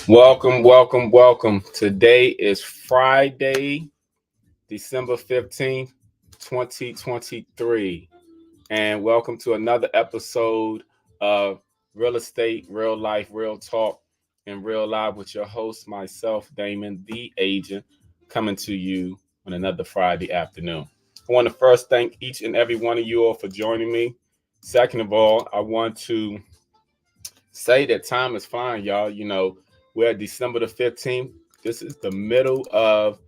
Welcome. Today is Friday, December 15th, 2023. And welcome to another episode of Real Estate, Real Life, Real Talk, and Real Live with your host, myself, Damon, the agent, coming to you on another Friday afternoon. I want to first thank each and every one of you all for joining me. Second of all, I want to say that time is flying, y'all. We're at December 15th. This is the middle of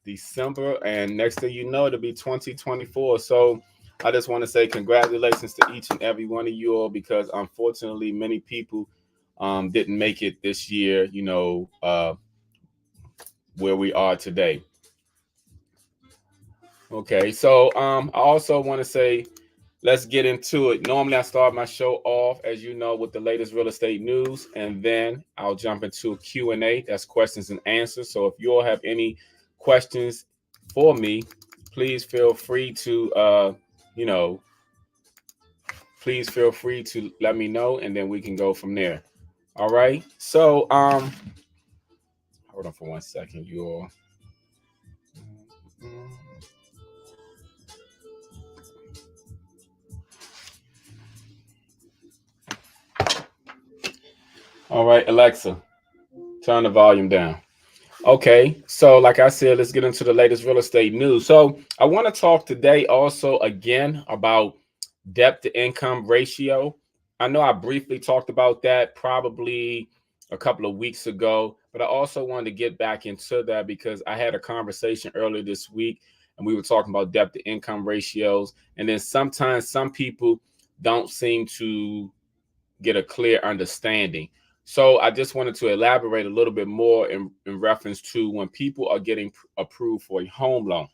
December, and next thing you know, it'll be 2024. So I just want to say congratulations to each and every one of you all because unfortunately, many people didn't make it this year. Where we are today. Okay, so I also want to say let's get into it. Normally, I start my show off, as you know, with the latest real estate news, and then I'll jump into a Q&A. That's questions and answers. So if you all have any questions for me, please feel free to, you know, please feel free to let me know, and then we can go from there. All right. So, hold on for 1 second, you all. All right, Alexa, turn the volume down. Okay, so like I said, let's get into the latest real estate news. So I want to talk today also again about debt to income ratio. I know I briefly talked about that probably a couple of weeks ago, but I also wanted to get back into that because I had a conversation earlier this week and we were talking about debt to income ratios. And then sometimes some people don't seem to get a clear understanding. So I just wanted to elaborate a little bit more in reference to when people are getting approved for a home loan.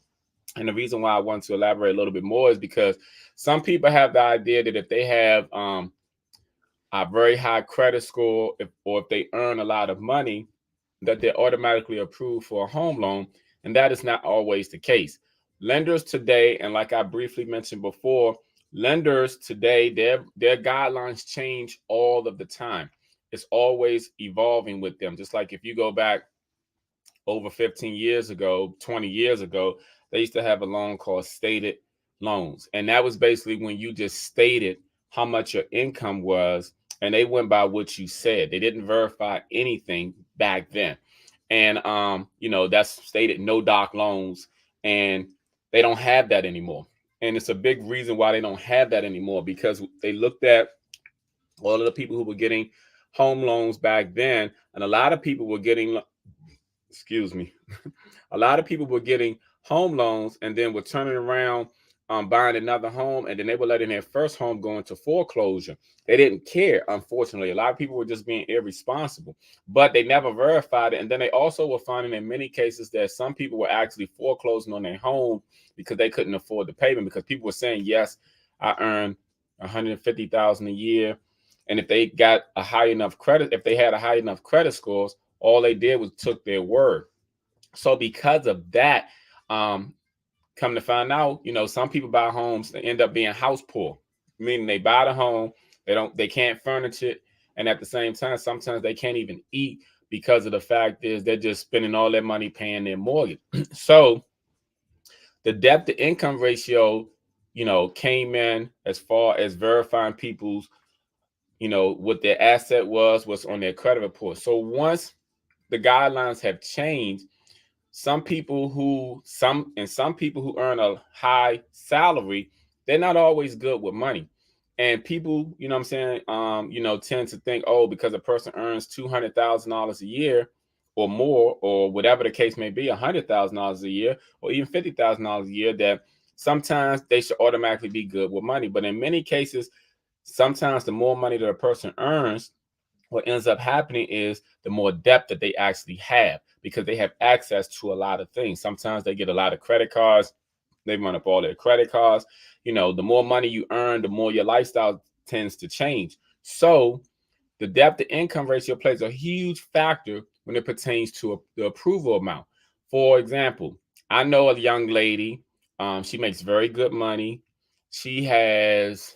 And the reason why I want to elaborate a little bit more is because some people have the idea that if they have a very high credit score, or if they earn a lot of money, that they're automatically approved for a home loan. And that is not always the case. Lenders today, and like I briefly mentioned before, lenders today, their guidelines change all of the time. It's always evolving with them. Just like if you go back over 15 years ago, 20 years ago, they used to have a loan called stated loans. And that was basically when you just stated how much your income was, and they went by what you said. They didn't verify anything back then. And that's stated no doc loans, and they don't have that anymore. And it's a big reason why they don't have that anymore because they looked at all of the people who were getting home loans back then, and a lot of people were getting, excuse me, a lot of people were getting home loans and then were turning around buying another home, and then they were letting their first home go into foreclosure. They didn't care, unfortunately. A lot of people were just being irresponsible, but they never verified it. And then they also were finding in many cases that some people were actually foreclosing on their home because they couldn't afford the payment, because people were saying, yes, I earn 150,000 a year. And if they got a high enough credit, if they had a high enough credit scores, all they did was took their word. So because of that, come to find out, some people buy homes and end up being house poor, meaning they buy the home, they can't furnish it, and at the same time, sometimes they can't even eat because of the fact is they're just spending all their money paying their mortgage. So the debt to income ratio, came in as far as verifying people's, what their asset was, what's on their credit report. So once the guidelines have changed, some people who earn a high salary, they're not always good with money. And people, I'm saying, tend to think, oh, because a person earns $200,000 a year or more, or whatever the case may be, $100,000 a year, or even $50,000 a year, that sometimes they should automatically be good with money. But in many cases, sometimes the more money that a person earns, what ends up happening is the more debt that they actually have, because they have access to a lot of things. Sometimes they get a lot of credit cards. They run up all their credit cards. The more money you earn, the more your lifestyle tends to change. So the debt to income ratio plays a huge factor when it pertains to the approval amount. For example, I know a young lady. She makes very good money. She has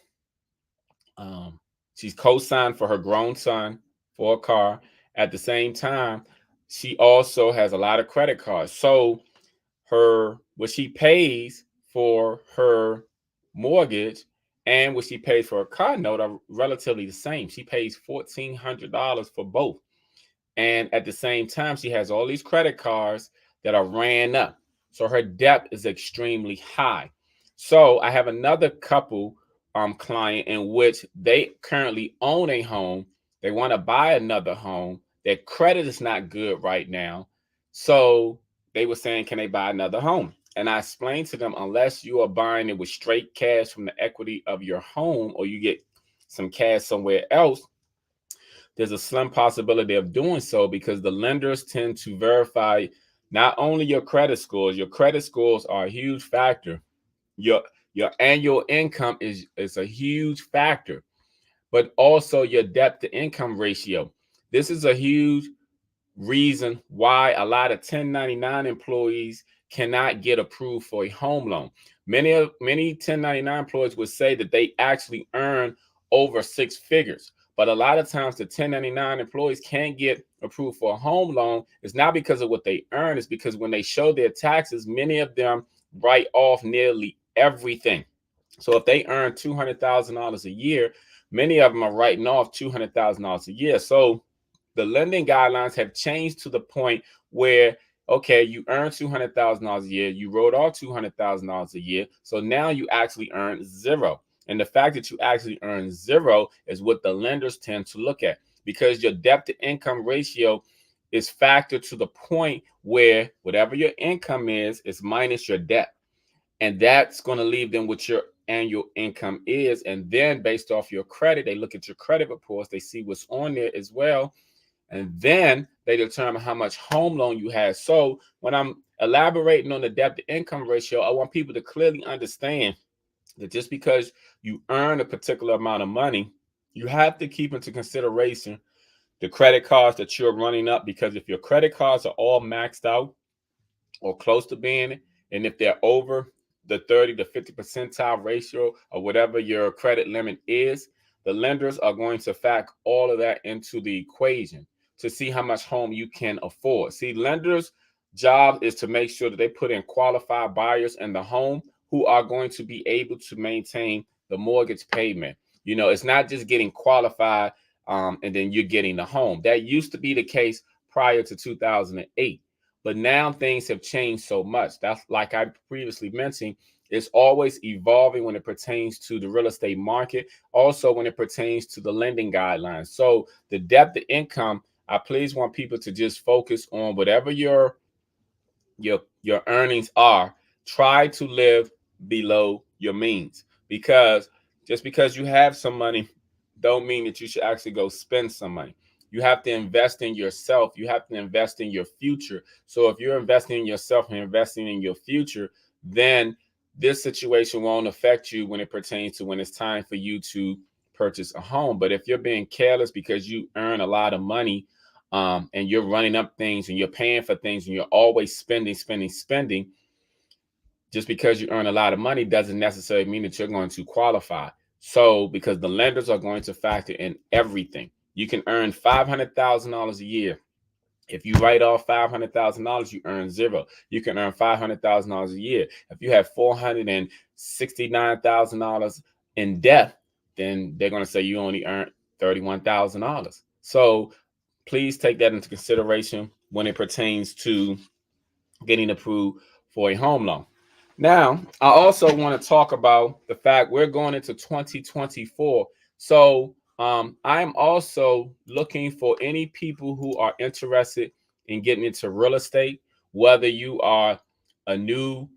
she's co-signed for her grown son for a car, At the same time, she also has a lot of credit cards. So what she pays for her mortgage and what she pays for a car note are relatively the same. She pays $1,400 for both. And at the same time, she has all these credit cards that are ran up. So her debt is extremely high. So I have another couple client in which they currently own a home. They want to buy another home. Their credit is not good right now. So they were saying, can they buy another home? And I explained to them, unless you are buying it with straight cash from the equity of your home, or you get some cash somewhere else, there's a slim possibility of doing so, because the lenders tend to verify not only your credit scores are a huge factor. Your your annual income is a huge factor, but also your debt to income ratio. This is a huge reason why a lot of 1099 employees cannot get approved for a home loan. Many 1099 employees would say that they actually earn over six figures, but a lot of times the 1099 employees can't get approved for a home loan. It's not because of what they earn, it's because when they show their taxes, many of them write off nearly everything. So if they earn $200,000 a year, many of them are writing off $200,000 a year. So the lending guidelines have changed to the point where, okay, you earn $200,000 a year, you wrote off $200,000 a year, so now you actually earn zero. And the fact that you actually earn zero is what the lenders tend to look at, because your debt to income ratio is factored to the point where whatever your income is minus your debt. And that's going to leave them with your annual income is. And then based off your credit, they look at your credit reports, they see what's on there as well. And then they determine how much home loan you have. So when I'm elaborating on the debt to income ratio, I want people to clearly understand that just because you earn a particular amount of money, you have to keep into consideration the credit cards that you're running up. Because if your credit cards are all maxed out or close to being, and if they're over the 30 to 50 percentile ratio or whatever your credit limit is, the lenders are going to factor all of that into the equation to see how much home you can afford. See, lenders' job is to make sure that they put in qualified buyers in the home who are going to be able to maintain the mortgage payment. You know, it's not just getting qualified and then you're getting the home. That used to be the case prior to 2008. But now things have changed so much. That's, like I previously mentioned, it's always evolving when it pertains to the real estate market, also when it pertains to the lending guidelines. So the debt to income, I please want people to just focus on whatever your earnings are. Try to live below your means, because just because you have some money don't mean that you should actually go spend some money. You have to invest in yourself. You have to invest in your future. So if you're investing in yourself and investing in your future, then this situation won't affect you when it pertains to when it's time for you to purchase a home. But if you're being careless because you earn a lot of money, and you're running up things and you're paying for things and you're always spending, just because you earn a lot of money doesn't necessarily mean that you're going to qualify. So, because the lenders are going to factor in everything. You can earn $500,000 a year. If you write off $500,000, you earn zero. You can earn $500,000 a year. If you have $469,000 in debt, then they're going to say you only earned $31,000. So please take that into consideration when it pertains to getting approved for a home loan. Now, I also want to talk about the fact we're going into 2024. So I'm also looking for any people who are interested in getting into real estate, whether you are a new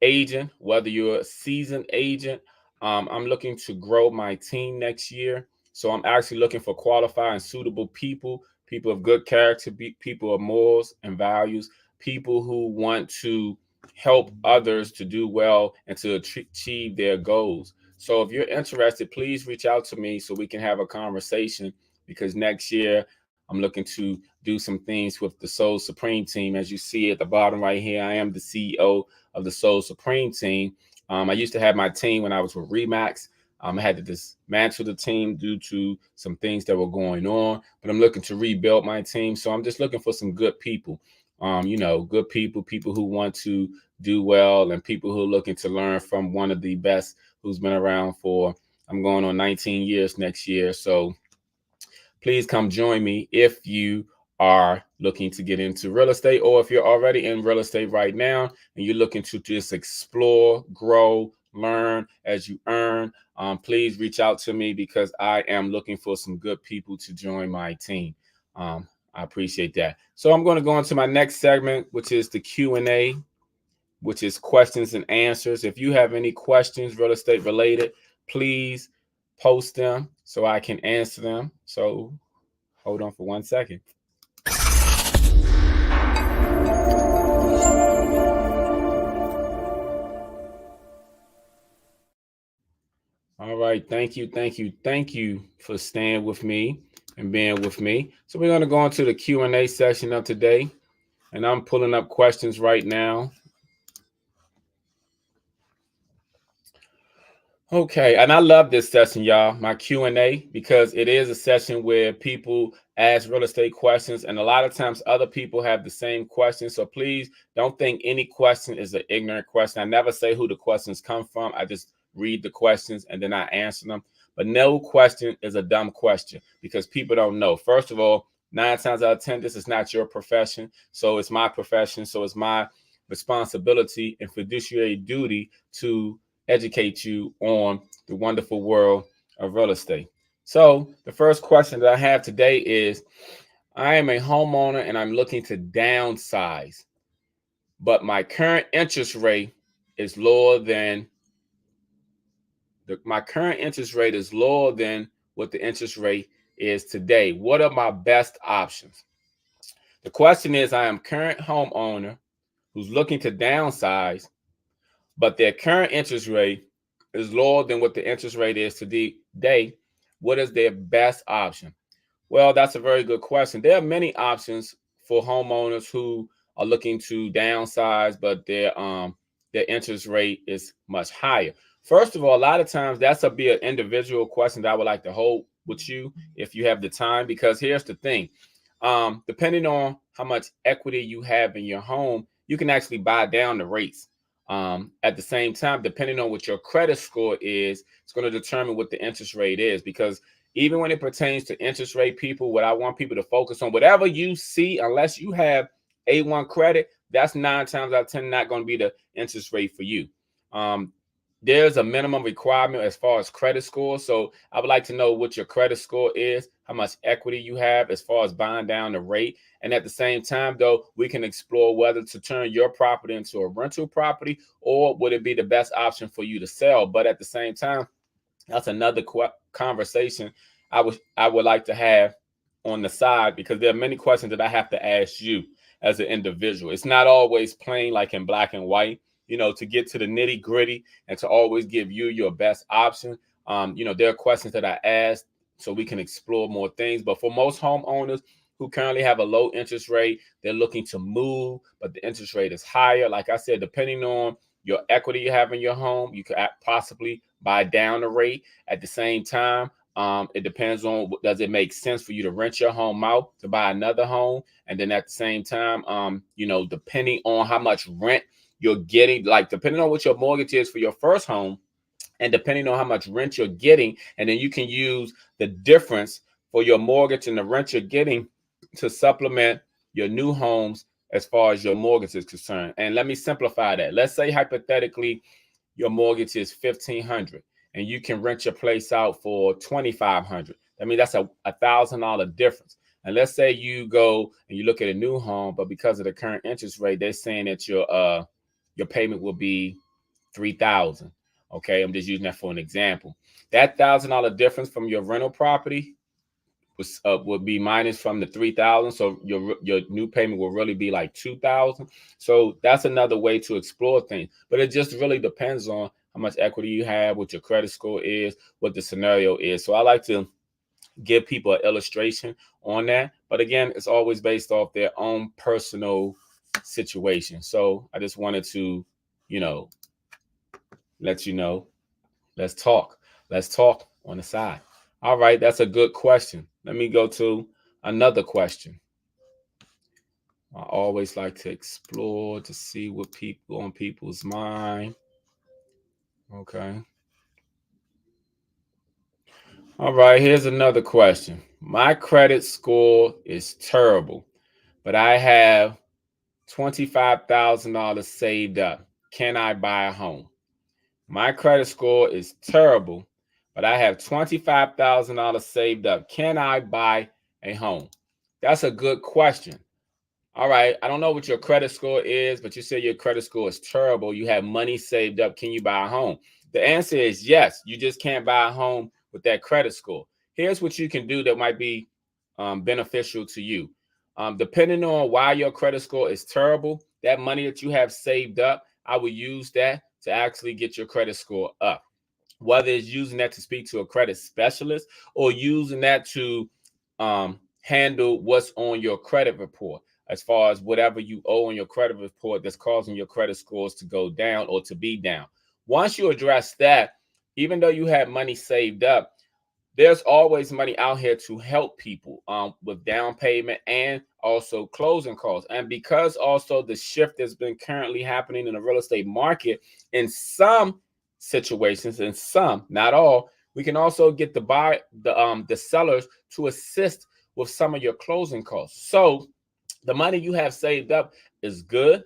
agent, whether you're a seasoned agent. I'm looking to grow my team next year. So I'm actually looking for qualified and suitable people, people of good character, people of morals and values, people who want to help others to do well and to achieve their goals. So if you're interested, please reach out to me so we can have a conversation, because next year I'm looking to do some things with the Soul Supreme team. As you see at the bottom right here, I am the CEO of the Soul Supreme team. I used to have my team when I was with Remax. I had to dismantle the team due to some things that were going on, but I'm looking to rebuild my team. So I'm just looking for some good people, good people who want to do well, and people who are looking to learn from one of the best who's been around for, I'm going on 19 years next year. So please come join me if you are looking to get into real estate, or if you're already in real estate right now and you're looking to just explore, grow, learn as you earn. Please reach out to me because I am looking for some good people to join my team. I appreciate that. So I'm going to go into my next segment, which is the Q&A, which is questions and answers. If you have any questions real estate related, please post them so I can answer them. So hold on for 1 second. All right. Thank you for staying with me and being with me. So we're going to go into the Q&A session of today, and I'm pulling up questions right now. Okay, and I love this session, y'all, my Q&A, because it is a session where people ask real estate questions, and a lot of times other people have the same questions. So please don't think any question is an ignorant question. I never say who the questions come from. I just read the questions and then I answer them. But no question is a dumb question because people don't know. First of all, 9 times out of 10, this is not your profession. So it's my profession. So it's my responsibility and fiduciary duty to educate you on the wonderful world of real estate. So the first question that I have today is, I am a homeowner and I'm looking to downsize, but my current interest rate is lower than what the interest rate is today. What are my best options? The question is, I am current homeowner who's looking to downsize, but their current interest rate is lower than what the interest rate is today. What is their best option? Well, that's a very good question. There are many options for homeowners who are looking to downsize, but their interest rate is much higher. First of all, a lot of times that's be an individual question that I would like to hold with you if you have the time, because here's the thing. Depending on how much equity you have in your home, you can actually buy down the rates. At the same time, depending on what your credit score is, it's going to determine what the interest rate is. Because even when it pertains to interest rate, people, what I want people to focus on, whatever you see, unless you have A1 credit, that's 9 times out of 10 not going to be the interest rate for you. There's a minimum requirement as far as credit score. So I would like to know what your credit score is, how much equity you have as far as buying down the rate. And at the same time, though, we can explore whether to turn your property into a rental property, or would it be the best option for you to sell. But at the same time, that's another conversation I would like to have on the side, because there are many questions that I have to ask you as an individual. It's not always plain like in black and white. To get to the nitty gritty and to always give you your best option. There are questions that I ask so we can explore more things. But for most homeowners who currently have a low interest rate, they're looking to move, but the interest rate is higher. Like I said, depending on your equity you have in your home, you could possibly buy down the rate. At the same time, it depends on, does it make sense for you to rent your home out to buy another home? And then at the same time, depending on how much rent you're getting, like depending on what your mortgage is for your first home, and depending on how much rent you're getting, and then you can use the difference for your mortgage and the rent you're getting to supplement your new homes as far as your mortgage is concerned. And let me simplify that. Let's say hypothetically your mortgage is $1,500 and you can rent your place out for $2,500. I mean, that's a $1,000 difference. And let's say you go and you look at a new home, but because of the current interest rate, they're saying that your payment will be $3,000. Okay, I'm just using that for an example. That $1,000 difference from your rental property would be minus from the $3,000. So your new payment will really be like $2,000. So that's another way to explore things. But it just really depends on how much equity you have, what your credit score is, what the scenario is. So I like to give people an illustration on that. But again, it's always based off their own personal situation. So I just wanted to, let you know, let's talk. Let's talk on the side. All right, that's a good question. Let me go to another question. I always like to explore to see what people on people's mind. Okay. All right, here's another question. My credit score is terrible, but I have $25,000 saved up. Can I buy a home? My credit score is terrible, but I have $25,000 saved up. Can I buy a home? That's a good question. All right. I don't know what your credit score is, but you say your credit score is terrible. You have money saved up. Can you buy a home? The answer is yes. You just can't buy a home with that credit score. Here's what you can do that might be beneficial to you. Depending on why your credit score is terrible, that money that you have saved up, I would use that to actually get your credit score up. Whether it's using that to speak to a credit specialist or using that to handle what's on your credit report, as far as whatever you owe on your credit report that's causing your credit scores to go down or to be down. Once you address that, even though you have money saved up, there's always money out here to help people with down payment and also closing costs. And because also the shift that's been currently happening in the real estate market, in some situations, in some, not all, we can also get the sellers to assist with some of your closing costs. So the money you have saved up is good,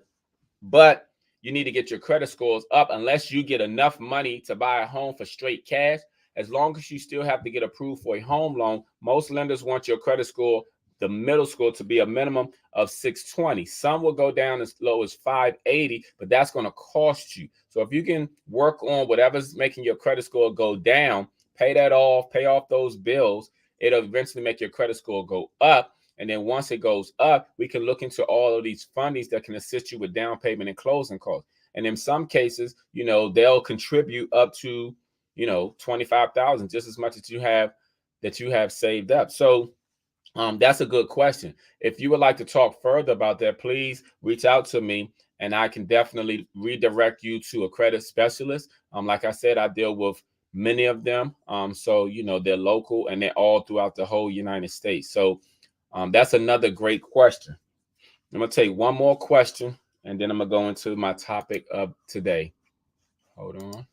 but you need to get your credit scores up. Unless you get enough money to buy a home for straight cash, as long as you still have to get approved for a home loan, most lenders want your credit score, the middle score, to be a minimum of 620. Some will go down as low as 580, but that's going to cost you. So if you can work on whatever's making your credit score go down, pay that off, pay off those bills, it'll eventually make your credit score go up. And then once it goes up, we can look into all of these fundings that can assist you with down payment and closing costs. And in some cases, they'll contribute up to, 25,000, just as much as you have saved up. So that's a good question. If you would like to talk further about that, please reach out to me and I can definitely redirect you to a credit specialist. Like I said, I deal with many of them. So, they're local and they're all throughout the whole United States. So that's another great question. I'm going to take one more question and then I'm going to go into my topic of today. Hold on.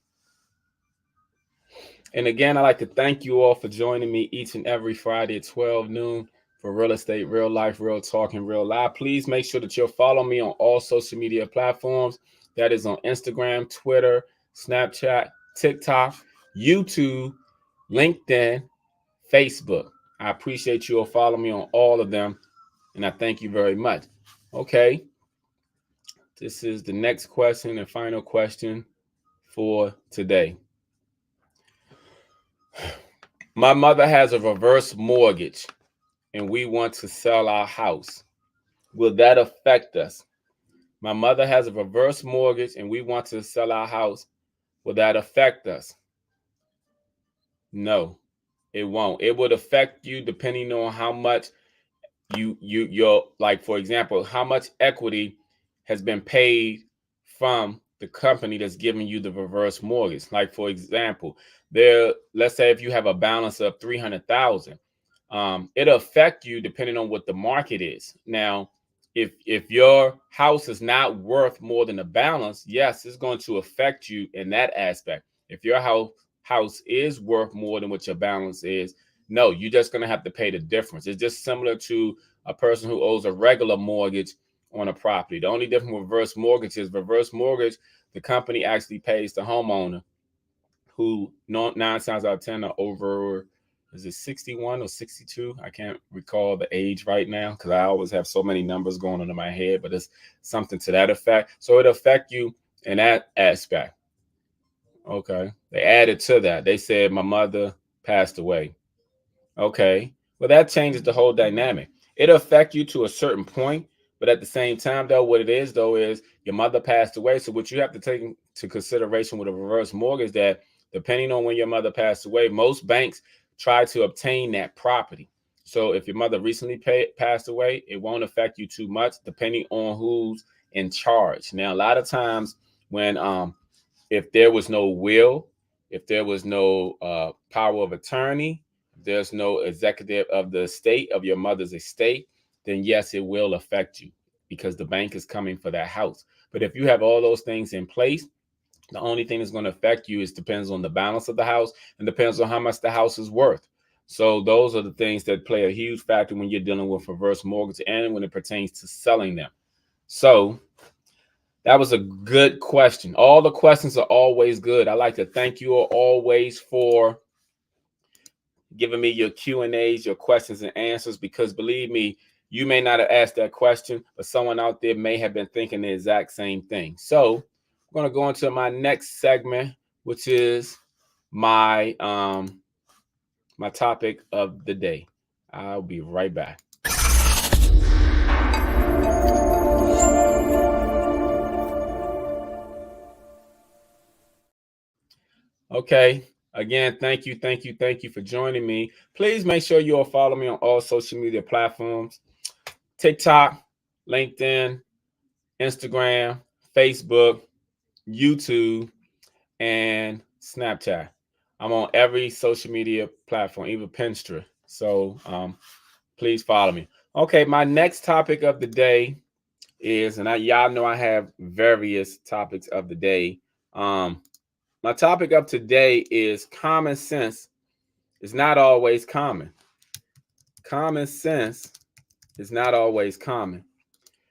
And again, I'd like to thank you all for joining me each and every Friday at 12 noon for Real Estate, Real Life, Real Talk, and Real Life. Please make sure that you'll follow me on all social media platforms. That is on Instagram, Twitter, Snapchat, TikTok, YouTube, LinkedIn, Facebook. I appreciate you all following me on all of them. And I thank you very much. Okay. This is the next question and final question for today. My mother has a reverse mortgage and we want to sell our house. Will that affect us? My mother has a reverse mortgage and we want to sell our house. Will that affect us? No, it won't. It would affect you depending on how much you're, like, for example, how much equity has been paid from the company that's giving you the reverse mortgage. Like, for example, let's say if you have a balance of 300,000, it'll affect you depending on what the market is. Now, if your house is not worth more than the balance, yes, it's going to affect you in that aspect. If your house is worth more than what your balance is, no, you're just going to have to pay the difference. It's just similar to a person who owes a regular mortgage on a property. The only difference with reverse mortgage is the company actually pays the homeowner, who 9 times out of 10 are over, is it 61 or 62? I can't recall the age right now because I always have so many numbers going on in my head, but it's something to that effect. So it'll affect you in that aspect. Okay. They added to that. They said my mother passed away. Okay. Well, that changes the whole dynamic. It'll affect you to a certain point, but at the same time, though, what it is, though, is your mother passed away. So what you have to take into consideration with a reverse mortgage, that depending on when your mother passed away, most banks try to obtain that property. So if your mother recently passed away, it won't affect you too much, depending on who's in charge. Now, a lot of times when if there was no will, if there was no power of attorney, if there's no executive of the estate, of your mother's estate, then yes, it will affect you because the bank is coming for that house. But if you have all those things in place, the only thing that's going to affect you is depends on the balance of the house and depends on how much the house is worth. So those are the things that play a huge factor when you're dealing with reverse mortgage and when it pertains to selling them. So that was a good question. All the questions are always good. I like to thank you all always for giving me your Q&As, your questions and answers, because believe me, you may not have asked that question, but someone out there may have been thinking the exact same thing. So I'm going to go into my next segment, which is my my topic of the day. I'll be right back. Okay. Again, thank you for joining me. Please make sure you all follow me on all social media platforms: TikTok, LinkedIn, Instagram, Facebook, YouTube, and Snapchat. I'm on every social media platform, even Pinterest. So please follow me. Okay, my next topic of the day is, and y'all know I have various topics of the day. My topic of today is common sense is not always common. Common sense is not always common.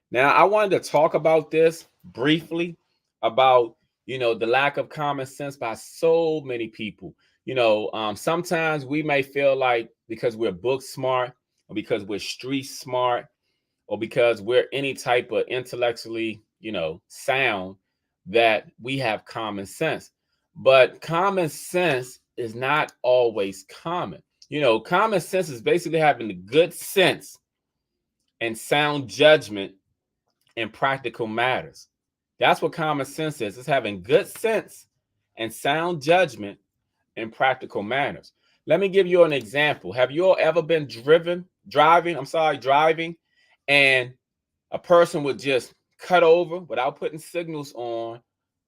Now, I wanted to talk about this briefly about, the lack of common sense by so many people. Sometimes we may feel like because we're book smart or because we're street smart or because we're any type of intellectually, sound, that we have common sense. But common sense is not always common. Common sense is basically having the good sense and sound judgment in practical matters. That's what common sense is. It's having good sense and sound judgment in practical matters. Let me give you an example. Have you all ever been driving, and a person would just cut over without putting signals on,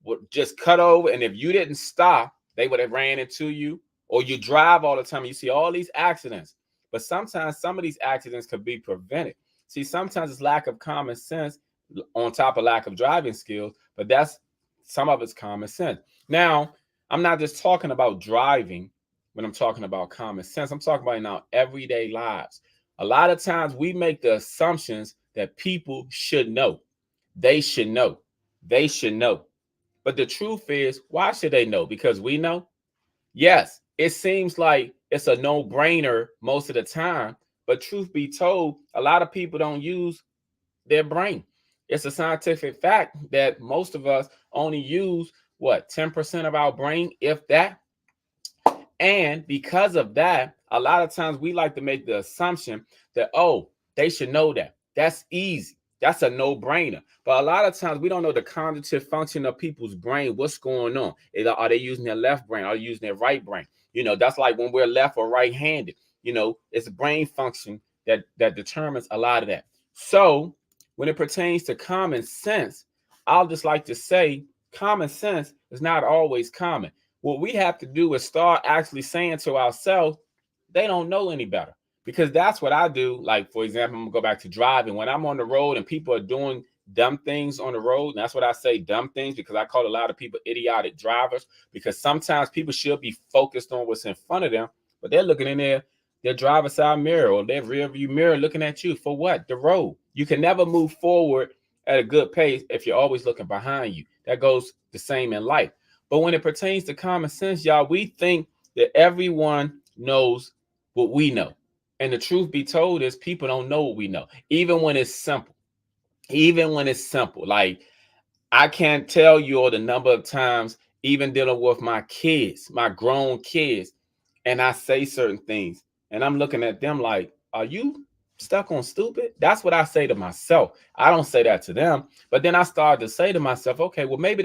would just cut over, and if you didn't stop, they would have ran into you? Or you drive all the time, you see all these accidents, but sometimes some of these accidents could be prevented. See, sometimes it's lack of common sense on top of lack of driving skills, but that's some of it's common sense. Now, I'm not just talking about driving when I'm talking about common sense. I'm talking about in our everyday lives. A lot of times we make the assumptions that people should know. They should know. They should know. But the truth is, why should they know? Because we know? Yes, it seems like it's a no-brainer most of the time. But truth be told, a lot of people don't use their brain. It's a scientific fact that most of us only use 10% of our brain, if that. And because of that, a lot of times we like to make the assumption that, oh, they should know that. That's easy. That's a no-brainer. But a lot of times we don't know the cognitive function of people's brain. What's going on? Are they using their left brain? Are they using their right brain? That's like when we're left or right-handed. It's brain function that determines a lot of that. So when it pertains to common sense, I'll just like to say common sense is not always common. What we have to do is start actually saying to ourselves, they don't know any better. Because that's what I do. Like, for example, I'm gonna go back to driving. When I'm on the road and people are doing dumb things on the road, and that's what I say, dumb things, because I call a lot of people idiotic drivers, because sometimes people should be focused on what's in front of them, but they're looking in their driver's side mirror or their rear view mirror looking at you for what? The road. You can never move forward at a good pace if you're always looking behind you. That goes the same in life. But when it pertains to common sense, y'all, we think that everyone knows what we know. And the truth be told is people don't know what we know, even when it's simple. Even when it's simple. Like, I can't tell you all the number of times, even dealing with my kids, my grown kids, and I say certain things, and I'm looking at them like, are you stuck on stupid? That's what I say to myself. I don't say that to them, but then I started to say to myself, okay, well, maybe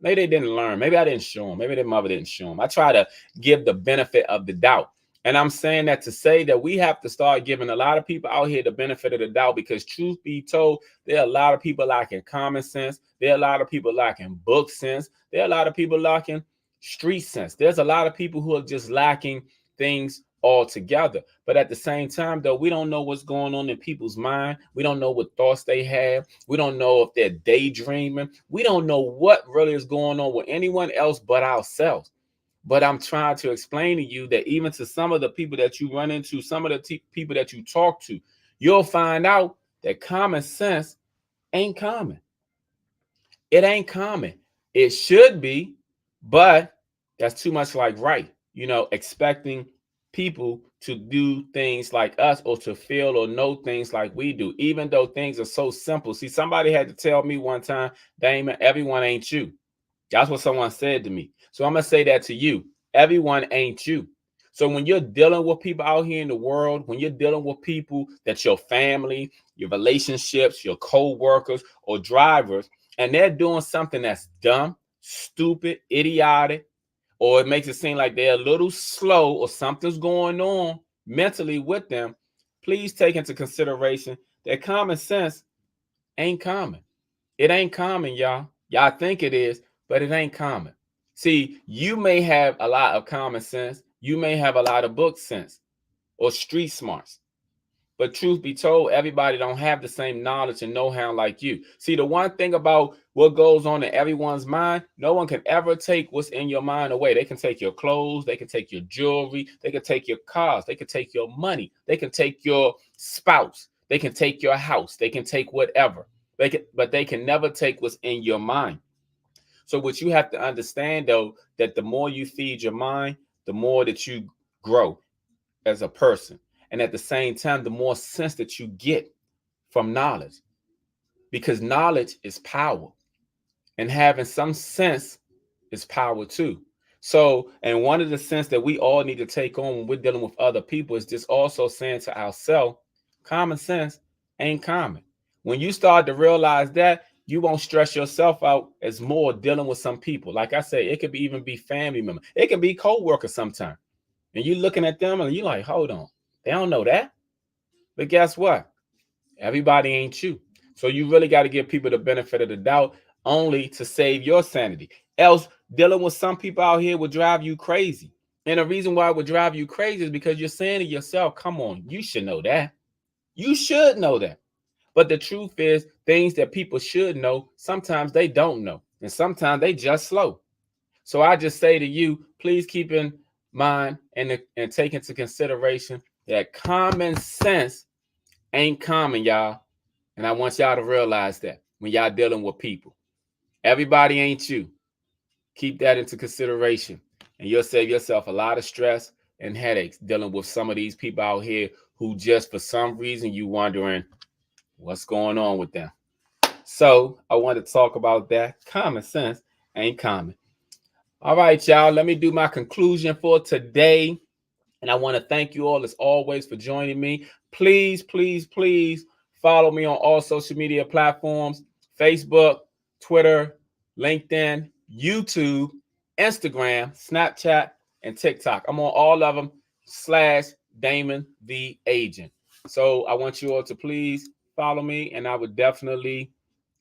they didn't learn. Maybe I didn't show them. Maybe their mother didn't show them. I try to give the benefit of the doubt. And I'm saying that to say that we have to start giving a lot of people out here the benefit of the doubt, because truth be told, there are a lot of people lacking common sense. There are a lot of people lacking book sense. There are a lot of people lacking street sense. There's a lot of people who are just lacking things altogether. But at the same time, though, we don't know what's going on in people's mind. We don't know what thoughts they have. We don't know if they're daydreaming. We don't know what really is going on with anyone else but ourselves. But I'm trying to explain to you that even to some of the people that you run into, some of the people that you talk to, you'll find out that common sense ain't common. It ain't common. It should be, but that's too much like right. Expecting people to do things like us or to feel or know things like we do, even though things are so simple. See, somebody had to tell me one time, Damon, everyone ain't you. That's what someone said to me. So I'm going to say that to you. Everyone ain't you. So when you're dealing with people out here in the world, when you're dealing with people that's your family, your relationships, your co-workers or drivers, and they're doing something that's dumb, stupid, idiotic, or it makes it seem like they're a little slow or something's going on mentally with them, please take into consideration that common sense ain't common. It ain't common, y'all. Y'all think it is, but it ain't common. See, you may have a lot of common sense. You may have a lot of book sense or street smarts. But truth be told, everybody don't have the same knowledge and know-how like you. See, the one thing about what goes on in everyone's mind, no one can ever take what's in your mind away. They can take your clothes, they can take your jewelry, they can take your cars, they can take your money, they can take your spouse, they can take your house, they can take whatever. But they can never take what's in your mind. So what you have to understand, though, that the more you feed your mind, the more that you grow as a person. And at the same time, the more sense that you get from knowledge, because knowledge is power, and having some sense is power too. So, and one of the sense that we all need to take on when we're dealing with other people is just also saying to ourselves, common sense ain't common. When you start to realize that, you won't stress yourself out as more dealing with some people. Like I say, it could be even be family members. It can be co-workers sometimes. And you're looking at them and you're like, hold on, they don't know that. But guess what? Everybody ain't you. So you really got to give people the benefit of the doubt only to save your sanity. Else, dealing with some people out here would drive you crazy. And the reason why it would drive you crazy is because you're saying to yourself, come on, you should know that. You should know that. But the truth is, things that people should know, sometimes they don't know. And sometimes they just slow. So I just say to you, please keep in mind and take into consideration that common sense ain't common, y'all. And I want y'all to realize that when y'all dealing with people. Everybody ain't you. Keep that into consideration. And you'll save yourself a lot of stress and headaches dealing with some of these people out here who just for some reason you wondering what's going on with them. So I want to talk about that. Common sense ain't common. All right, y'all. Let me do my conclusion for today. And I want to thank you all as always for joining me. Please, please, please follow me on all social media platforms: Facebook, Twitter, LinkedIn, YouTube, Instagram, Snapchat, and TikTok. I'm on all of them /Damon the Agent. So I want you all to please follow me, and I would definitely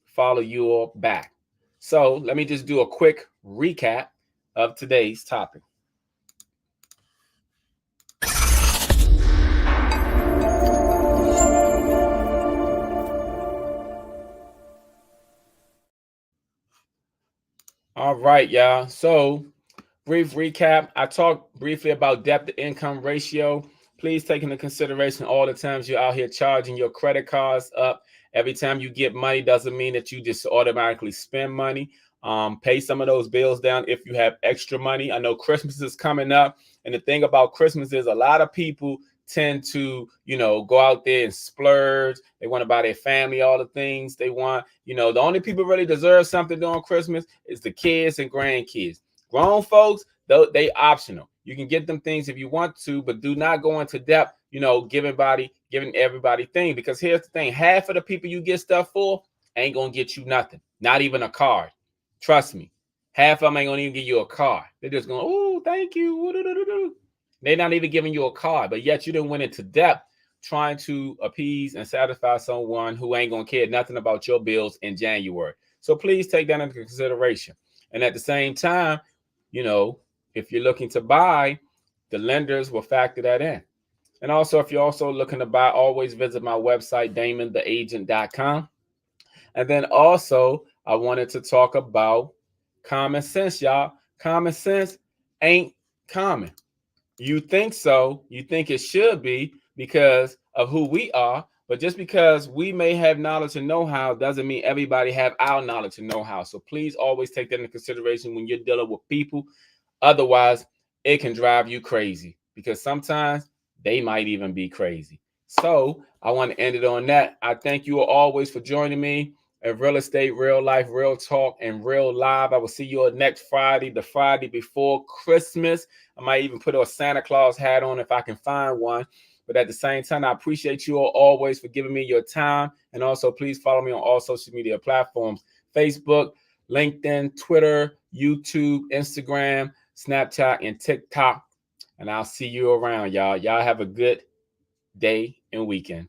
follow you all back. So let me just do a quick recap of today's topic. All right, y'all. So, brief recap. I talked briefly about debt to income ratio. Please take into consideration all the times you're out here charging your credit cards up. Every time you get money doesn't mean that you just automatically spend money. Pay some of those bills down if you have extra money. I know Christmas is coming up. And the thing about Christmas is a lot of people tend to, go out there and splurge. They want to buy their family all the things they want. The only people really deserve something during Christmas is the kids and grandkids. Grown folks, though, they optional. You can get them things if you want to, but do not go into debt, giving everybody things. Because here's the thing, half of the people you get stuff for ain't gonna get you nothing, not even a card. Trust me. Half of them ain't gonna even give you a card. They're just going, oh, thank you. They're not even giving you a card, but yet you didn't went into debt trying to appease and satisfy someone who ain't gonna care nothing about your bills in January. So please take that into consideration. And at the same time, if you're looking to buy, the lenders will factor that in. And also, if you're also looking to buy, always visit my website, DamonTheAgent.com. And then also, I wanted to talk about common sense, y'all. Common sense ain't common. You think so, you think it should be because of who we are, but just because we may have knowledge and know-how doesn't mean everybody have our knowledge and know-how. So please always take that into consideration when you're dealing with people. Otherwise, it can drive you crazy because sometimes they might even be crazy. So I want to end it on that. I thank you always for joining me at Real Estate, Real Life, Real Talk, and Real Live. I will see you on next Friday, the Friday before Christmas. I might even put a Santa Claus hat on if I can find one. But at the same time, I appreciate you all always for giving me your time. And also, please follow me on all social media platforms: Facebook, LinkedIn, Twitter, YouTube, Instagram, Snapchat, and TikTok. And I'll see you around, y'all. Y'all have a good day and weekend.